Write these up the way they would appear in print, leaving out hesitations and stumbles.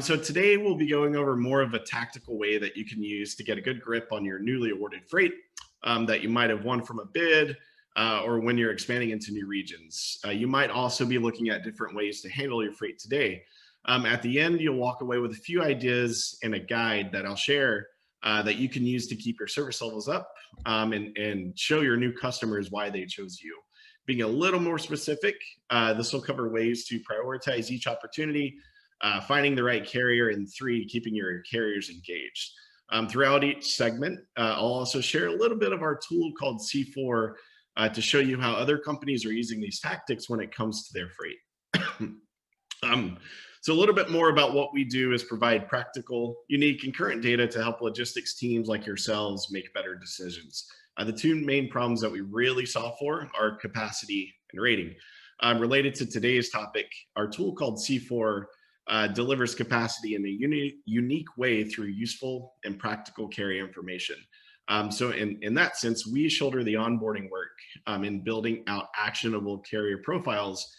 So today we'll be going over more of a tactical way that you can use to get a good grip on your newly awarded freight that you might have won from a bid or when you're expanding into new regions. You might also be looking at different ways to handle your freight today. At the end, you'll walk away with a few ideas and a guide that I'll share that you can use to keep your service levels up and show your new customers why they chose you. Being a little more specific, this will cover ways to prioritize each opportunity, finding the right carrier, and three, keeping your carriers engaged. Throughout each segment, I'll also share a little bit of our tool called C4 to show you how other companies are using these tactics when it comes to their freight. um, so a little bit more about what we do is provide practical, unique, and current data to help logistics teams like yourselves make better decisions. The two main problems that we really solve for are capacity and rating. Related to today's topic, our tool called C4 delivers capacity in a unique way through useful and practical carrier information. So in that sense, we shoulder the onboarding work in building out actionable carrier profiles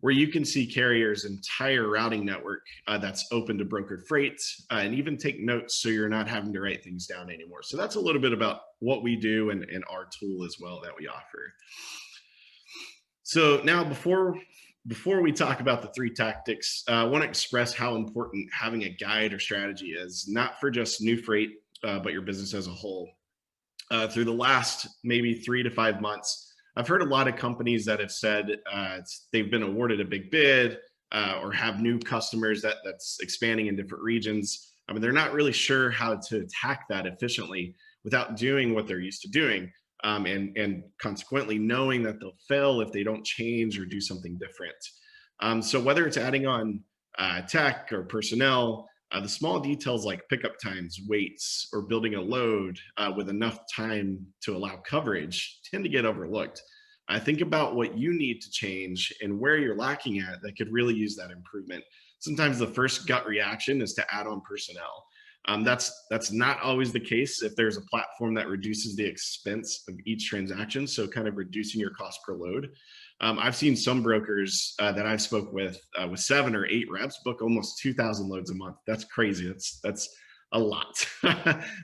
where you can see carriers' entire routing network that's open to brokered freight and even take notes so you're not having to write things down anymore. So that's a little bit about what we do and our tool as well that we offer. So now before we talk about the three tactics, I want to express how important having a guide or strategy is, not for just new freight, but your business as a whole. Through the last maybe 3 to 5 months, I've heard a lot of companies that have said they've been awarded a big bid or have new customers that's expanding in different regions. I mean, they're not really sure how to attack that efficiently without doing what they're used to doing. And consequently knowing that they'll fail if they don't change or do something different. So whether it's adding on tech or personnel, the small details like pickup times, weights, or building a load with enough time to allow coverage tend to get overlooked. I think about what you need to change and where you're lacking at that could really use that improvement. Sometimes the first gut reaction is to add on personnel. That's not always the case if there's a platform that reduces the expense of each transaction, so kind of reducing your cost per load. I've seen some brokers that I've spoke with 7 or 8 reps book almost 2,000 loads a month. That's crazy. That's a lot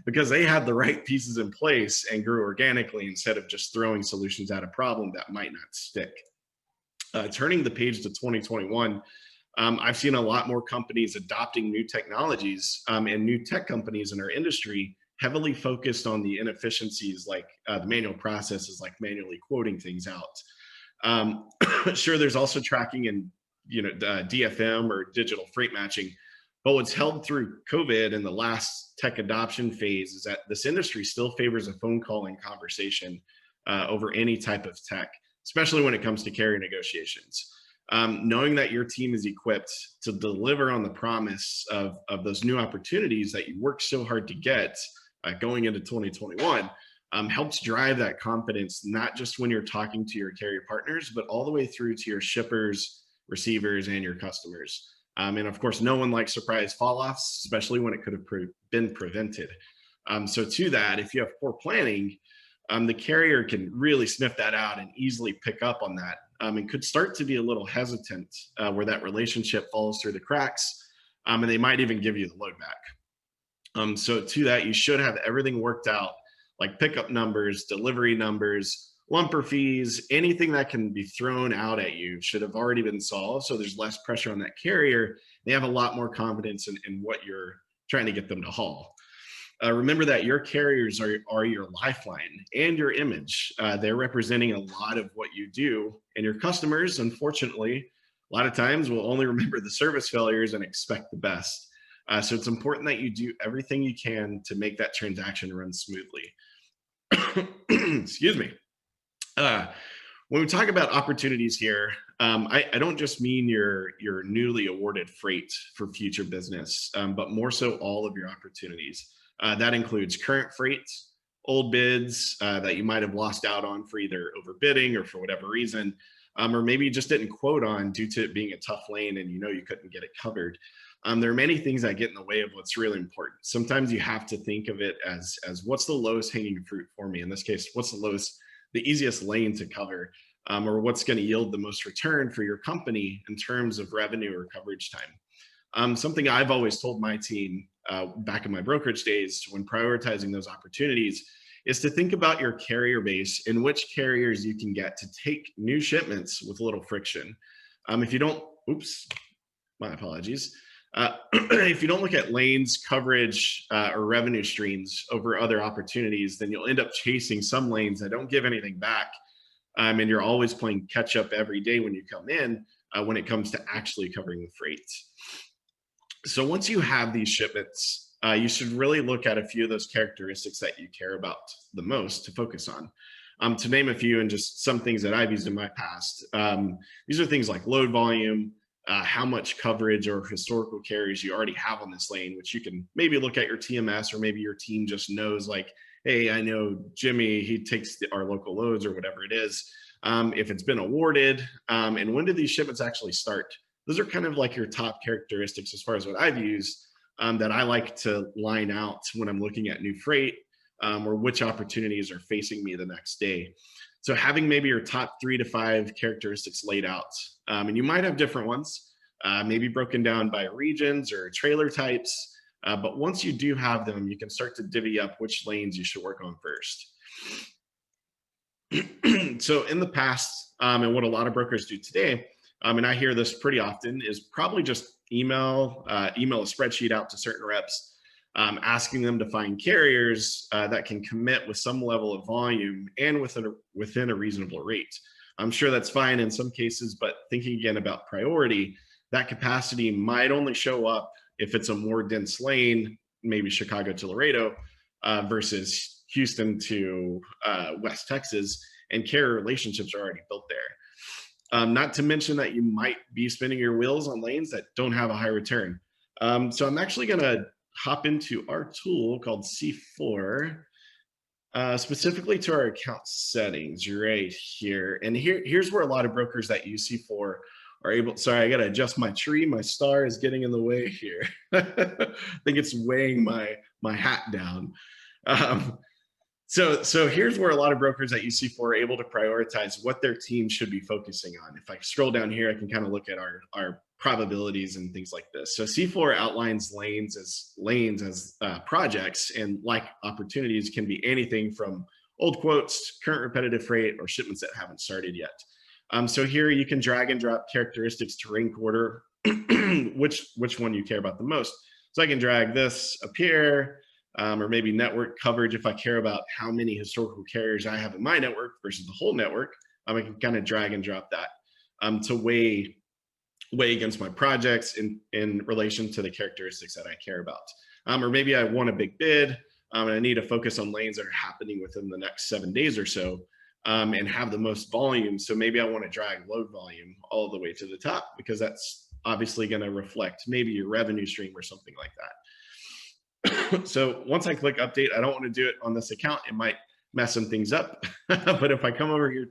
because they had the right pieces in place and grew organically instead of just throwing solutions at a problem that might not stick. Turning the page to 2021, I've seen a lot more companies adopting new technologies and new tech companies in our industry heavily focused on the inefficiencies like the manual processes, like manually quoting things out. Sure, there's also tracking and DFM or digital freight matching, but what's held through COVID and the last tech adoption phase is that this industry still favors a phone call and conversation over any type of tech, especially when it comes to carrier negotiations. Knowing that your team is equipped to deliver on the promise of those new opportunities that you worked so hard to get going into 2021 helps drive that confidence, not just when you're talking to your carrier partners, but all the way through to your shippers, receivers, and your customers. And of course, no one likes surprise fall-offs, especially when it could have been prevented. So to that, if you have poor planning, the carrier can really sniff that out and easily pick up on that and could start to be a little hesitant where that relationship falls through the cracks and they might even give you the load back. So to that, you should have everything worked out like pickup numbers, delivery numbers, lumper fees, anything that can be thrown out at you should have already been solved. So there's less pressure on that carrier. They have a lot more confidence in what you're trying to get them to haul. Remember that your carriers are your lifeline and your image. They're representing a lot of what you do, and your customers, unfortunately, a lot of times will only remember the service failures and expect the best. So it's important that you do everything you can to make that transaction run smoothly. Excuse me. When we talk about opportunities here, I don't just mean your newly awarded freight for future business, but more so all of your opportunities. That includes current freight, old bids that you might have lost out on for either overbidding or for whatever reason, or maybe you just didn't quote on due to it being a tough lane and you couldn't get it covered. There are many things that get in the way of what's really important. Sometimes you have to think of it as what's the lowest hanging fruit for me? In this case, what's the easiest lane to cover, or what's going to yield the most return for your company in terms of revenue or coverage time. Something I've always told my team back in my brokerage days when prioritizing those opportunities is to think about your carrier base and which carriers you can get to take new shipments with little friction. If you don't, oops, my apologies. If you don't look at lanes, coverage, or revenue streams over other opportunities, then you'll end up chasing some lanes that don't give anything back. And you're always playing catch up every day when you come in when it comes to actually covering the freight. So once you have these shipments, you should really look at a few of those characteristics that you care about the most to focus on. To name a few, and just some things that I've used in my past, these are things like load volume, how much coverage or historical carriers you already have on this lane, which you can maybe look at your TMS, or maybe your team just knows like, hey, I know Jimmy, he takes our local loads or whatever it is. If it's been awarded, and when do these shipments actually start? Those are kind of like your top characteristics as far as what I've used that I like to line out when I'm looking at new freight, or which opportunities are facing me the next day. So having maybe your top 3 to 5 characteristics laid out, and you might have different ones, maybe broken down by regions or trailer types. But once you do have them, you can start to divvy up which lanes you should work on first. So in the past, and what a lot of brokers do today, and I hear this pretty often, is probably just email a spreadsheet out to certain reps, asking them to find carriers that can commit with some level of volume and within a reasonable rate. I'm sure that's fine in some cases, but thinking again about priority, that capacity might only show up if it's a more dense lane, maybe Chicago to Laredo versus Houston to West Texas, and carrier relationships are already built there. Not to mention that you might be spinning your wheels on lanes that don't have a high return. So I'm actually going to hop into our tool called C4, specifically to our account settings right here. And here's where a lot of brokers that use C4 are able, sorry, I got to adjust my tree. My star is getting in the way here. I think it's weighing my hat down. So here's where a lot of brokers at UC4 are able to prioritize what their team should be focusing on. If I scroll down here, I can kind of look at our probabilities and things like this. So C4 outlines lanes as projects, and like opportunities can be anything from old quotes, current repetitive freight, or shipments that haven't started yet. So here you can drag and drop characteristics to rank order which one you care about the most. So I can drag this up here, or maybe network coverage if I care about how many historical carriers I have in my network versus the whole network. I can kind of drag and drop that to weigh against my projects in relation to the characteristics that I care about. Or maybe I want a big bid and I need to focus on lanes that are happening within the next 7 days or so, and have the most volume. So maybe I want to drag load volume all the way to the top, because that's obviously going to reflect maybe your revenue stream or something like that. So once I click update, I don't want to do it on this account. It might mess some things up. But if I come over here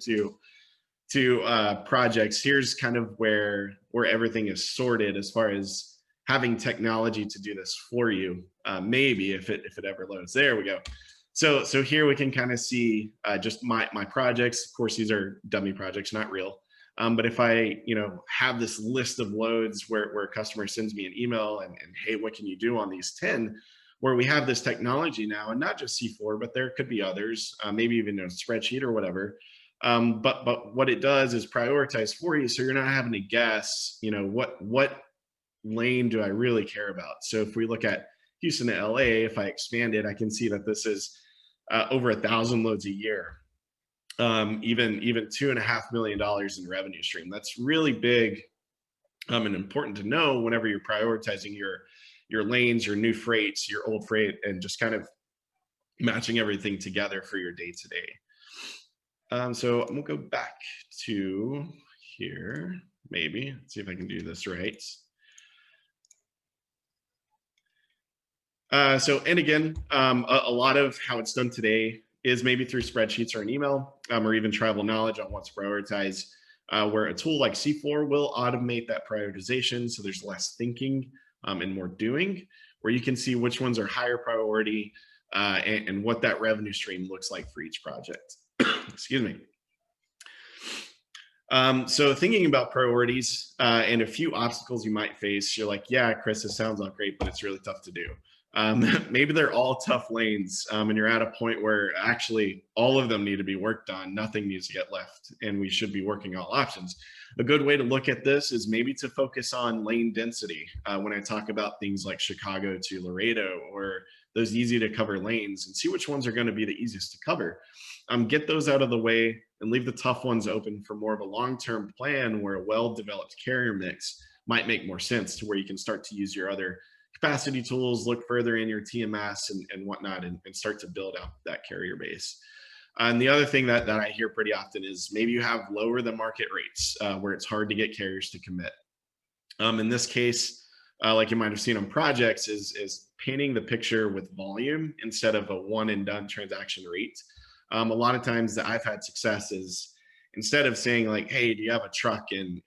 to projects, here's kind of where everything is sorted as far as having technology to do this for you. Maybe if it ever loads. There we go. So here we can kind of see just my projects. Of course, these are dummy projects, not real. But if I have this list of loads where a customer sends me an email and hey, what can you do on these 10? Where we have this technology now, and not just C4, but there could be others, maybe even a spreadsheet or whatever. But what it does is prioritize for you, so you're not having to guess, what lane do I really care about? So if we look at Houston to LA, if I expand it, I can see that this is over 1,000 loads a year, even $2.5 million in revenue stream. That's really big and important to know whenever you're prioritizing your lanes, your new freights, your old freight, and just kind of matching everything together for your day to day. So I'm gonna go back to here, maybe, see if I can do this right. And again, a lot of how it's done today is maybe through spreadsheets or an email, or even tribal knowledge on what's prioritized, where a tool like C4 will automate that prioritization, so there's less thinking and more doing, where you can see which ones are higher priority and what that revenue stream looks like for each project. Excuse me. So thinking about priorities and a few obstacles you might face, you're like, yeah, Chris, this sounds all great, but it's really tough to do. Maybe they're all tough lanes, and you're at a point where actually all of them need to be worked on. Nothing needs to get left, and we should be working all options. A good way to look at this is maybe to focus on lane density. When I talk about things like Chicago to Laredo or those easy to cover lanes, and see which ones are going to be the easiest to cover. Get those out of the way and leave the tough ones open for more of a long-term plan where a well-developed carrier mix might make more sense, to where you can start to use your other capacity tools, look further in your TMS and whatnot, and start to build out that carrier base. And the other thing that I hear pretty often is maybe you have lower than market rates where it's hard to get carriers to commit. In this case, like you might have seen on projects, is painting the picture with volume instead of a one and done transaction rate. A lot of times that I've had success is, instead of saying like, hey, do you have a truck in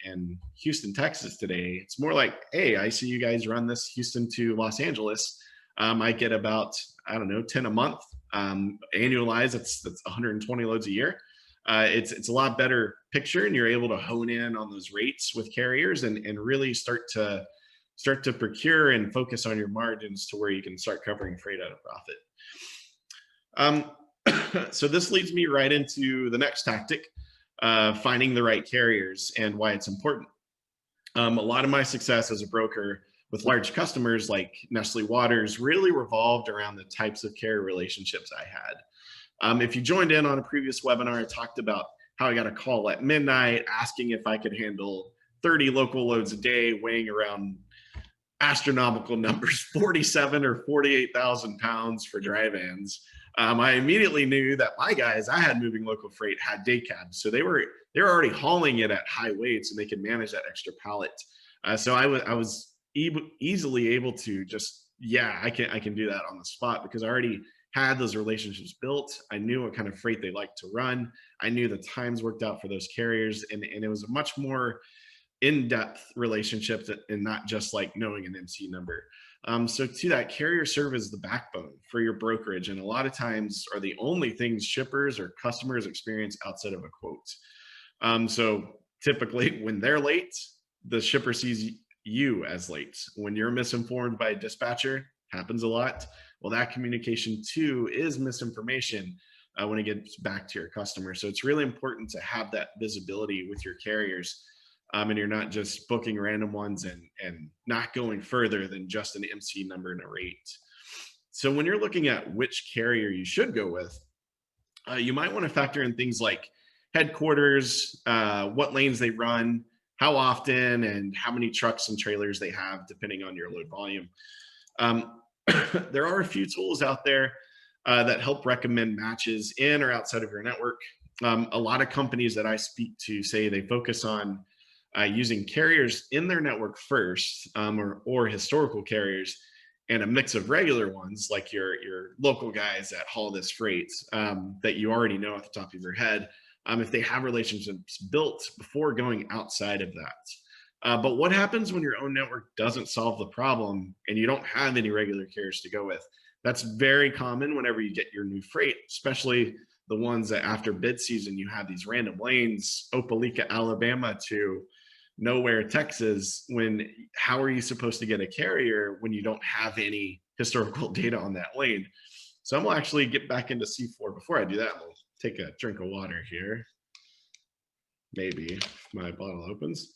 Houston, Texas today? It's more like, hey, I see you guys run this Houston to Los Angeles. I get about, I don't know, 10 a month. Annualized, that's 120 loads a year. It's a lot better picture, and you're able to hone in on those rates with carriers and really start to procure and focus on your margins to where you can start covering freight at a profit. So this leads me right into the next tactic, finding the right carriers and why it's important. A lot of my success as a broker with large customers like Nestle Waters really revolved around the types of carrier relationships I had. If you joined in on a previous webinar, I talked about how I got a call at midnight asking if I could handle 30 local loads a day, weighing around astronomical numbers, 47 or 48,000 pounds for dry vans. I immediately knew that my guys I had moving local freight had day cabs, so they were already hauling it at high weights, and they could manage that extra pallet. So I was easily able to just, yeah, I can do that on the spot, because I already had those relationships built. I knew what kind of freight they liked to run. I knew the times worked out for those carriers, and it was a much more in-depth relationship and not just like knowing an MC number. So to that, carrier serve as the backbone for your brokerage, and a lot of times are the only things shippers or customers experience outside of a quote. So typically when they're late, the shipper sees you as late. When you're misinformed by a dispatcher, happens a lot. Well, that communication too is misinformation when it gets back to your customer. So it's really important to have that visibility with your carriers. And you're not just booking random ones and not going further than just an MC number and a rate. So when you're looking at which carrier you should go with, you might want to factor in things like headquarters, what lanes they run, how often, and how many trucks and trailers they have, depending on your load volume. There are a few tools out there that help recommend matches in or outside of your network. A lot of companies that I speak to say they focus on using carriers in their network first, or historical carriers, and a mix of regular ones like your local guys that haul this freight that you already know at the top of your head, if they have relationships built before going outside of that. But what happens when your own network doesn't solve the problem and you don't have any regular carriers to go with? That's very common whenever you get your new freight, especially the ones that after bid season, you have these random lanes, Opelika, Alabama to nowhere, Texas. How are you supposed to get a carrier when you don't have any historical data on that lane? So I'm gonna actually get back into C4. Before I do that, we'll take a drink of water here. Maybe if my bottle opens.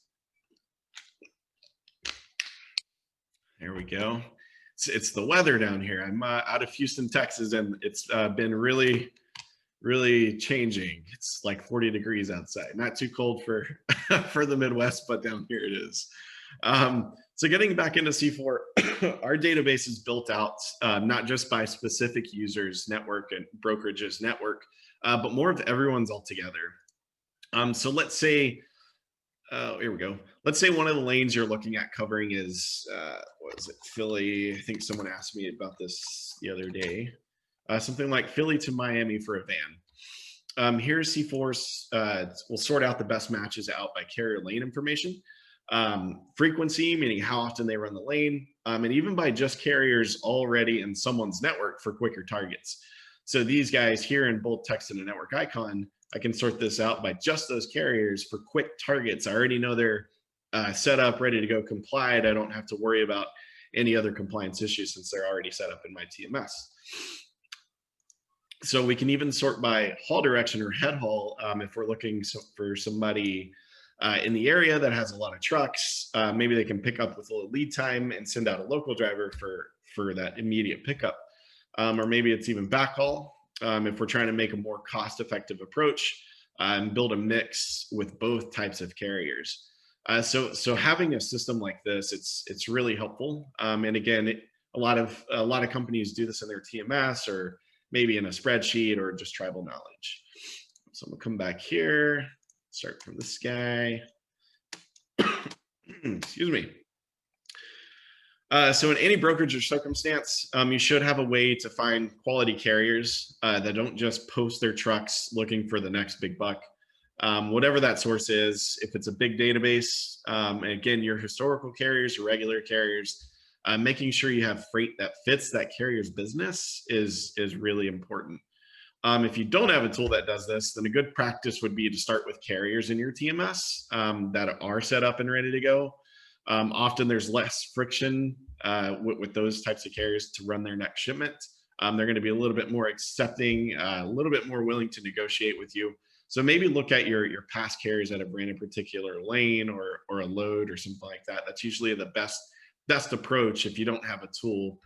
There we go. It's the weather down here. I'm out of Houston, Texas, and it's been really changing. It's like 40 degrees outside. Not too cold for for the Midwest, but down here it is. So getting back into C4, our database is built out not just by specific users, network, and brokerages network, but more of everyone's all together. So let's say, here we go. Let's say one of the lanes you're looking at covering is, what is it, Philly? I think someone asked me about this the other day. Something like Philly to Miami for a van. Here's C4. We'll sort out the best matches out by carrier lane information, frequency, meaning how often they run the lane, and even by just carriers already in someone's network for quicker targets. So these guys here in bold text in a network icon I can sort this out by just those carriers for quick targets. I already know they're set up, ready to go, complied. I don't have to worry about any other compliance issues since they're already set up in my TMS. So we can even sort by haul direction or head haul if we're looking for somebody in the area that has a lot of trucks. Maybe they can pick up with a little lead time and send out a local driver for that immediate pickup. Or maybe it's even backhaul if we're trying to make a more cost-effective approach and build a mix with both types of carriers. So having a system like this, it's really helpful. And again, a lot of companies do this in their TMS or maybe in a spreadsheet or just tribal knowledge. So I'm gonna come back here, start from this guy. Excuse me. So in any brokerage or circumstance, you should have a way to find quality carriers that don't just post their trucks looking for the next big buck. Whatever that source is, if it's a big database, and again, your historical carriers, your regular carriers, making sure you have freight that fits that carrier's business is really important. If you don't have a tool that does this, then a good practice would be to start with carriers in your TMS that are set up and ready to go. Often there's less friction with those types of carriers to run their next shipment. They're going to be a little bit more accepting, a little bit more willing to negotiate with you. So maybe look at your past carriers that have ran a particular lane or a load or something like that. That's usually the best approach if you don't have a tool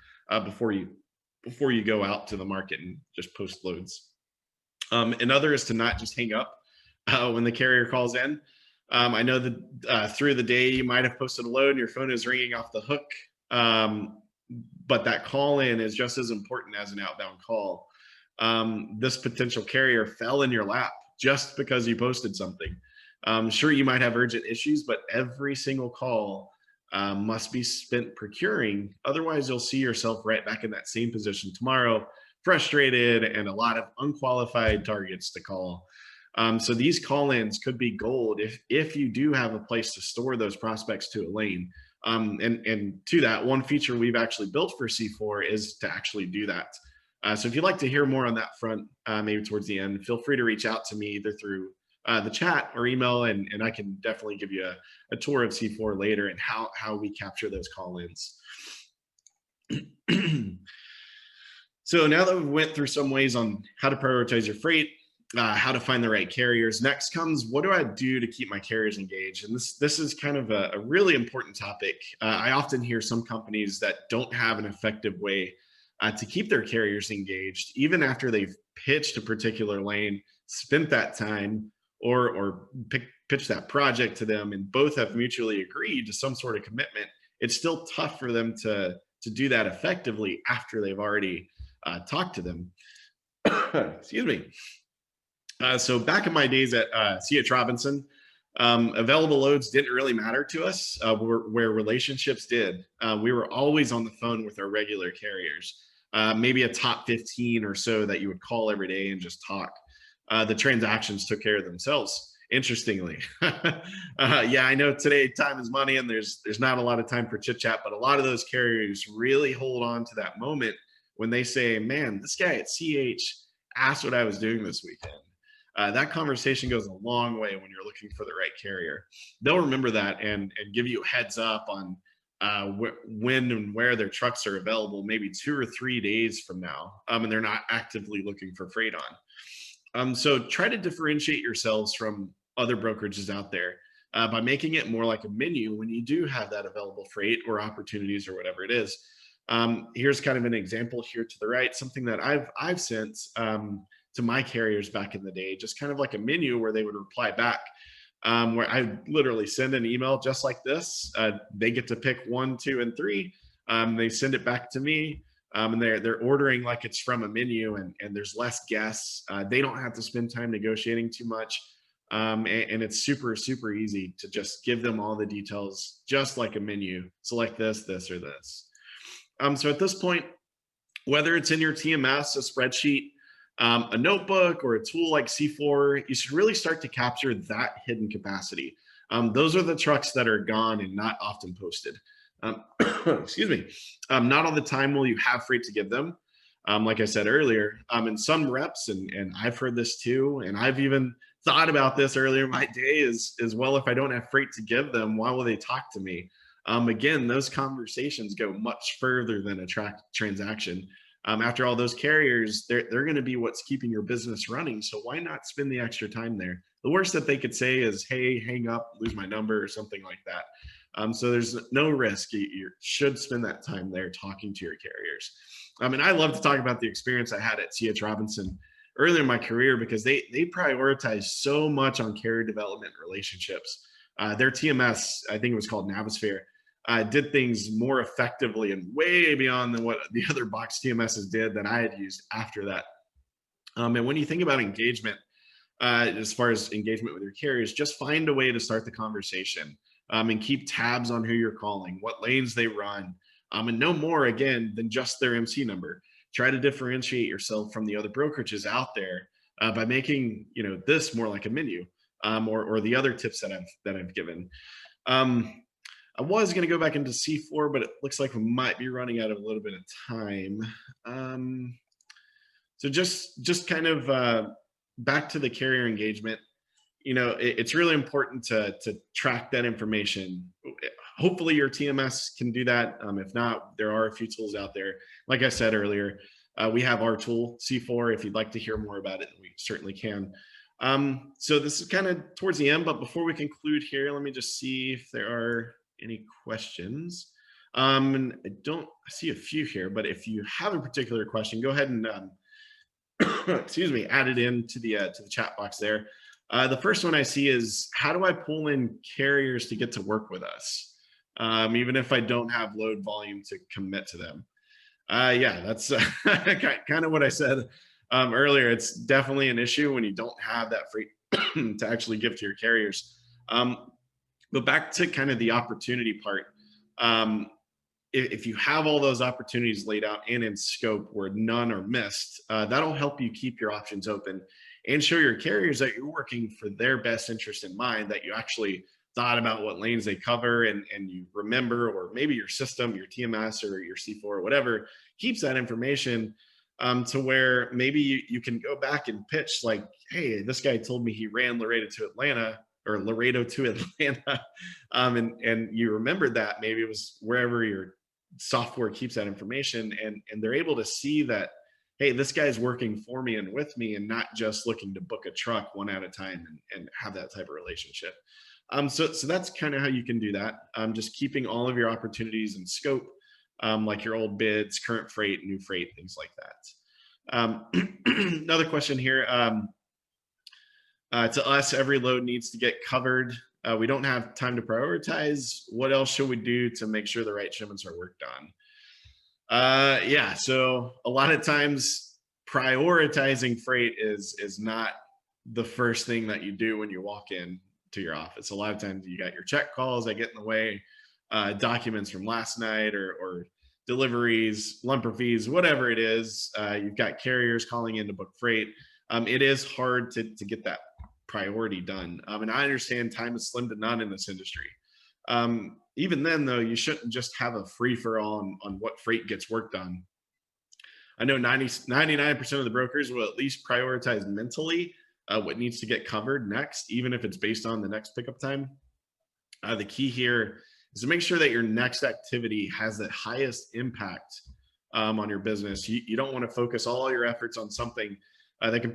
before you go out to the market and just post loads. Another is to not just hang up when the carrier calls in. I know that through the day you might have posted a load and your phone is ringing off the hook, but that call in is just as important as an outbound call. This potential carrier fell in your lap just because you posted something. Sure, you might have urgent issues, but every single call must be spent procuring. Otherwise, you'll see yourself right back in that same position tomorrow, frustrated and a lot of unqualified targets to call. So these call-ins could be gold if you do have a place to store those prospects to a lane. And to that, one feature we've actually built for C4 is to actually do that. So if you'd like to hear more on that front, maybe towards the end, feel free to reach out to me either through the chat or email, and I can definitely give you a tour of C4 later and how we capture those call-ins. So now that we went through some ways on how to prioritize your freight, how to find the right carriers, next comes, what do I do to keep my carriers engaged? And this is kind of a really important topic. I often hear some companies that don't have an effective way to keep their carriers engaged, even after they've pitched a particular lane, spent that time, or pitched that project to them, and both have mutually agreed to some sort of commitment. It's still tough for them to do that effectively after they've already talked to them. Excuse me. So back in my days at C.H. Robinson, available loads didn't really matter to us where relationships did. We were always on the phone with our regular carriers, maybe a top 15 or so that you would call every day and just talk. The transactions took care of themselves, interestingly. Yeah, I know today time is money and there's not a lot of time for chit chat, but a lot of those carriers really hold on to that moment when they say, man, this guy at CH asked what I was doing this weekend. That conversation goes a long way when you're looking for the right carrier. They'll remember that and give you a heads up on when and where their trucks are available, maybe 2 or 3 days from now, and they're not actively looking for freight on. So try to differentiate yourselves from other brokerages out there by making it more like a menu when you do have that available freight or opportunities or whatever it is. Here's kind of an example here to the right, something that I've sent to my carriers back in the day, just kind of like a menu where they would reply back, where I literally send an email just like this. They get to pick 1, 2, and 3. They send it back to me, and they're ordering like it's from a menu, and there's less guess. They don't have to spend time negotiating too much, and it's super easy to just give them all the details, just like a menu. Select this, this, or this. So at this point, whether it's in your TMS, a spreadsheet, a notebook, or a tool like C4, you should really start to capture that hidden capacity. Those are the trucks that are gone and not often posted. Excuse me. Not all the time will you have freight to give them. Like I said earlier, in some reps, and I've heard this too, and I've even thought about this earlier in my day is well, if I don't have freight to give them, why will they talk to me? Again, those conversations go much further than a transaction. After all, those carriers, they're going to be what's keeping your business running. So why not spend the extra time there? The worst that they could say is, "Hey, hang up, lose my number," or something like that. So there's no risk. You should spend that time there talking to your carriers. And I love to talk about the experience I had at C.H. Robinson earlier in my career because they prioritize so much on carrier development relationships. Their TMS, I think it was called Navisphere, did things more effectively and way beyond than what the other box TMSs did that I had used after that. And when you think about engagement, as far as engagement with your carriers, just find a way to start the conversation, and keep tabs on who you're calling, what lanes they run, and no more again than just their MC number. Try to differentiate yourself from the other brokerages out there by making this more like a menu, or the other tips that I've given. I was going to go back into C4, but it looks like we might be running out of a little bit of time. So just kind of back to the carrier engagement. It's really important to track that information. Hopefully your TMS can do that. If not, there are a few tools out there. Like I said earlier, we have our tool, C4. If you'd like to hear more about it, we certainly can. So this is kind of towards the end, but before we conclude here, let me just see if there are any questions. And I see a few here, but if you have a particular question, go ahead and excuse me, add it into the chat box there. The first one I see is, how do I pull in carriers to get to work with us, even if I don't have load volume to commit to them? Yeah, that's kind of what I said earlier. It's definitely an issue when you don't have that freight to actually give to your carriers. But back to kind of the opportunity part. If you have all those opportunities laid out and in scope where none are missed, that'll help you keep your options open and show your carriers that you're working for their best interest in mind, that you actually thought about what lanes they cover and you remember, or maybe your system, your TMS or your C4 or whatever keeps that information, to where maybe you can go back and pitch like, hey, this guy told me he ran Laredo to Atlanta, or Laredo to Atlanta. And you remembered that. Maybe it was wherever your software keeps that information, and they're able to see that, hey, this guy's working for me and with me, and not just looking to book a truck one at a time and have that type of relationship. So that's kind of how you can do that. Just keeping all of your opportunities in scope, like your old bids, current freight, new freight, things like that. Another question here. To us, every load needs to get covered. We don't have time to prioritize. What else should we do to make sure the right shipments are worked on? Yeah, so a lot of times prioritizing freight is not the first thing that you do when you walk in to your office. A lot of times you got your check calls that get in the way, documents from last night, or deliveries, lumper fees, whatever it is. You've got carriers calling in to book freight. It is hard to get that priority done. And I understand time is slim to none in this industry. Even then, though, you shouldn't just have a free-for-all on what freight gets worked on. I know 99% of the brokers will at least prioritize mentally what needs to get covered next, even if it's based on the next pickup time. The key here is to make sure that your next activity has the highest impact on your business. You don't want to focus all your efforts on something that can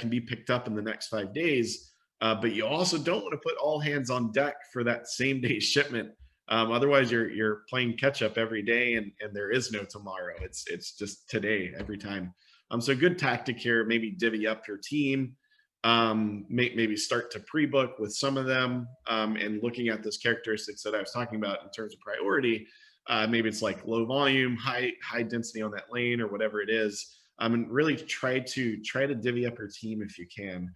be picked up in the next 5 days. But you also don't want to put all hands on deck for that same day shipment. Otherwise, you're playing catch up every day, and there is no tomorrow. It's just today every time. So a good tactic here: maybe divvy up your team, maybe start to pre-book with some of them, and looking at those characteristics that I was talking about in terms of priority. Maybe it's like low volume, high density on that lane, or whatever it is. And really try to divvy up your team if you can.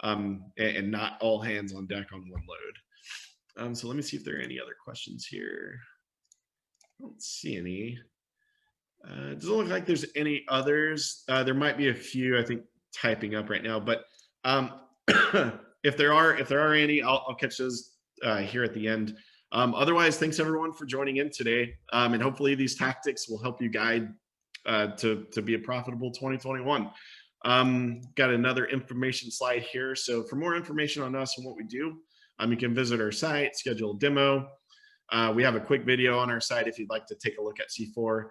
And not all hands on deck on one load. So let me see if there are any other questions here. I don't see any. It doesn't look like there's any others. There might be a few, I think, typing up right now, but if there are any, I'll catch those here at the end. Otherwise, thanks everyone for joining in today, and hopefully these tactics will help you guide to be a profitable 2021. Got another information slide here. So for more information on us and what we do, you can visit our site, schedule a demo. We have a quick video on our site if you'd like to take a look at C4,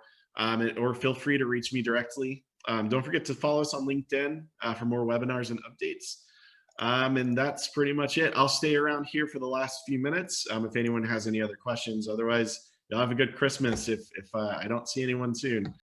or feel free to reach me directly. Don't forget to follow us on LinkedIn for more webinars and updates. And that's pretty much it. I'll stay around here for the last few minutes if anyone has any other questions. Otherwise, you'll have a good Christmas if I don't see anyone soon.